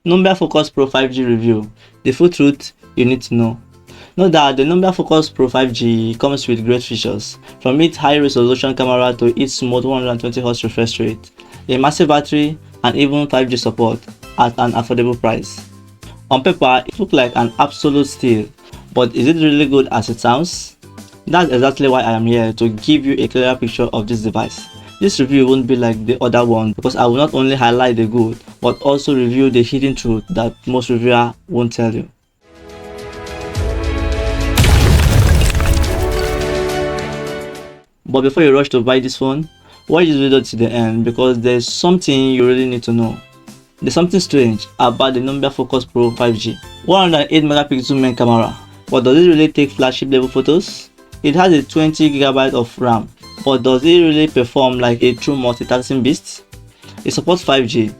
Nubia Focus Pro 5G review, the full truth you need to know. Note that the Nubia Focus Pro 5G comes with great features, from its high-resolution camera to its smooth 120Hz refresh rate, a massive battery, and even 5G support at an affordable price. On paper, it looks like an absolute steal, but is it really good as it sounds? That's exactly why I am here, to give you a clearer picture of this device. This review won't be like the other one because I will not only highlight the good, but also review the hidden truth that most reviewers won't tell you. But before you rush to buy this phone, watch this video to the end because there's something you really need to know. There's something strange about the Nubia Focus Pro 5G. 108MP main camera, but does it really take flagship level photos? It has a 20GB of RAM, but does it really perform like a true multitasking beast? It supports 5G,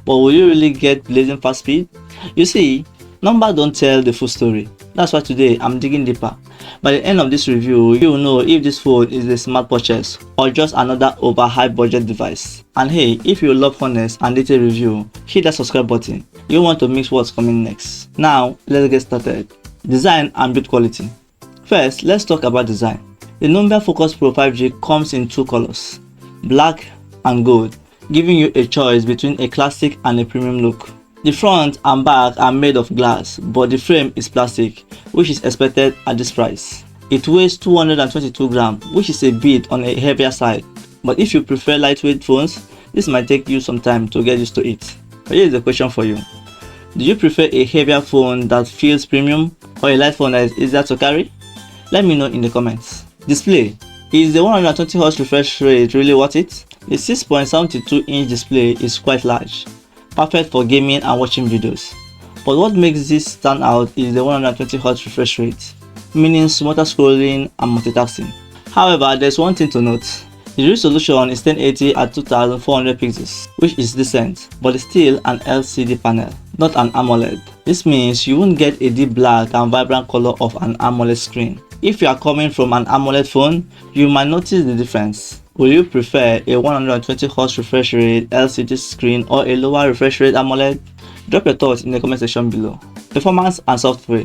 but will you really get blazing fast speed? You see, numbers don't tell the full story. That's why today I'm digging deeper. By the end of this review, you will know if this phone is a smart purchase or just another overhyped budget device. And hey, if you love honest and detailed review, hit that subscribe button. You want to mix what's coming next. Now, let's get started. Design and build quality. First, let's talk about design. The Nubia Focus Pro 5G comes in two colors, black and gold, giving you a choice between a classic and a premium look. The front and back are made of glass, but the frame is plastic, which is expected at this price. It weighs 222 grams, which is a bit on a heavier side, but if you prefer lightweight phones, this might take you some time to get used to it. But here is the question for you. Do you prefer a heavier phone that feels premium or a light phone that is easier to carry? Let me know in the comments. Display. Is the 120Hz refresh rate really worth it? The 6.72-inch display is quite large, perfect for gaming and watching videos. But what makes this stand out is the 120Hz refresh rate, meaning smoother scrolling and multitasking. However, there's one thing to note. The resolution is 1080 at 2400 pixels, which is decent, but it's still an LCD panel, not an AMOLED. This means you won't get a deep black and vibrant color of an AMOLED screen. If you are coming from an AMOLED phone, you might notice the difference. Will you prefer a 120Hz refresh rate LCD screen or a lower refresh rate AMOLED? Drop your thoughts in the comment section below. Performance and software.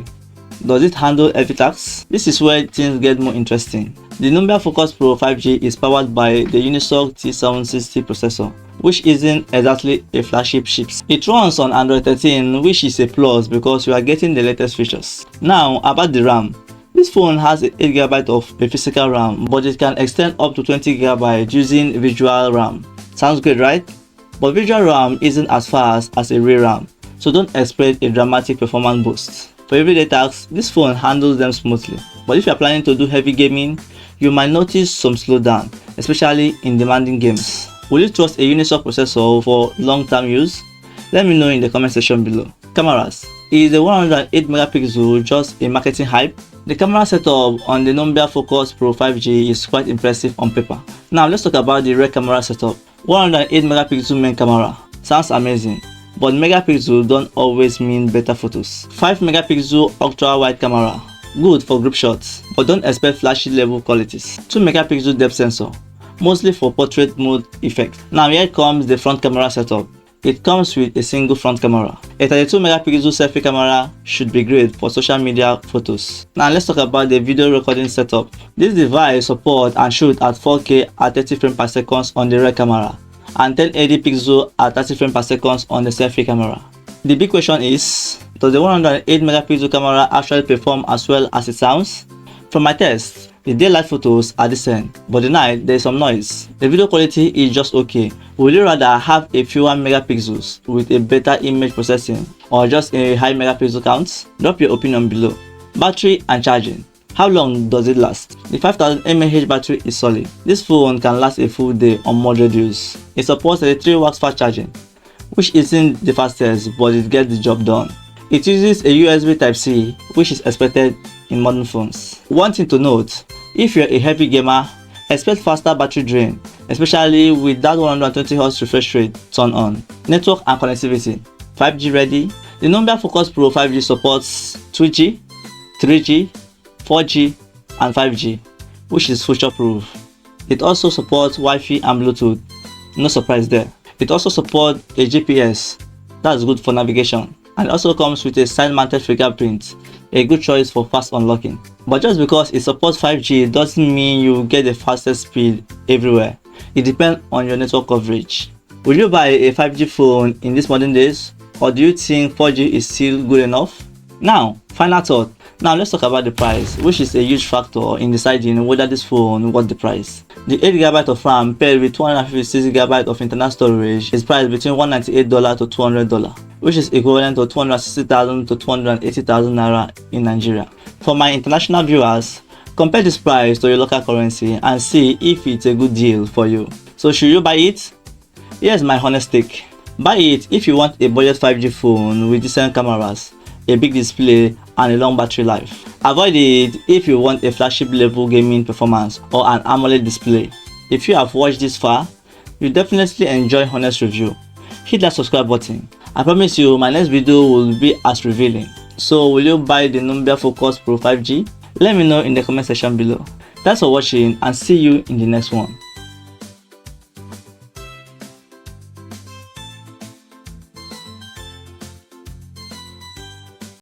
Does it handle heavy tasks? This is where things get more interesting. The Nubia Focus Pro 5G is powered by the Unisoc T760 processor, which isn't exactly a flagship chip. It runs on Android 13, which is a plus because you are getting the latest features. Now about the RAM. This phone has 8GB of a physical RAM, but it can extend up to 20GB using visual RAM. Sounds good, right? But visual RAM isn't as fast as a real RAM, so don't expect a dramatic performance boost. For everyday tasks, this phone handles them smoothly. But if you are planning to do heavy gaming, you might notice some slowdown, especially in demanding games. Will you trust a Unisoc processor for long-term use? Let me know in the comment section below. Cameras. Is the 108MP just a marketing hype? The camera setup on the Nubia Focus Pro 5G is quite impressive on paper. Now let's talk about the rear camera setup. 108MP main camera. Sounds amazing, but megapixels don't always mean better photos. 5MP ultra wide camera. Good for group shots, but don't expect flashy level qualities. 2MP depth sensor, mostly for portrait mode effect. Now here comes the front camera setup. It comes with a single front camera. A 32MP selfie camera should be great for social media photos. Now let's talk about the video recording setup. This device supports and shoots at 4K at 30 frames per second on the rear camera and 1080p at 30 frames per second on the selfie camera. The big question is, does the 108MP camera actually perform as well as it sounds? From my test, the daylight photos are decent, but the night there is some noise. The video quality is just okay. Would you rather have a fewer megapixels with a better image processing or just a high megapixel count? Drop your opinion below. Battery and charging. How long does it last? The 5000 mAh battery is solid. This phone can last a full day on moderate use. It supports 33W fast charging, which isn't the fastest, but it gets the job done. It uses a USB Type-C, which is expected in modern phones. One thing to note, if you're a heavy gamer, expect faster battery drain, especially with that 120Hz refresh rate turned on. Network and connectivity. 5G ready. The Nubia Focus Pro 5G supports 2G, 3G, 4G and 5G, which is future-proof. It also supports Wi-Fi and Bluetooth. No surprise there. It also supports a GPS, That's good for navigation. And it also comes with a side-mounted fingerprint, a good choice for fast unlocking. But just because it supports 5G doesn't mean you get the fastest speed everywhere. It depends on your network coverage. Will you buy a 5G phone in these modern days, or do you think 4G is still good enough? Now, final thought. Now let's talk about the price, which is a huge factor in deciding whether this phone worth the price. The 8GB of RAM paired with 256GB of internal storage is priced between $198 to $200, which is equivalent to 260,000 to 280,000 naira in Nigeria. For my international viewers, compare this price to your local currency and see if it's a good deal for you. So should you buy it? Here's my honest take. Buy it if you want a budget 5G phone with decent cameras, a big display and a long battery life. Avoid it if you want a flagship level gaming performance or an AMOLED display. If you have watched this far, you definitely enjoy honest review. Hit that subscribe button. I promise you my next video will be as revealing. So will you buy the Nubia Focus Pro 5G? Let me know in the comment section below. Thanks for watching and see you in the next one.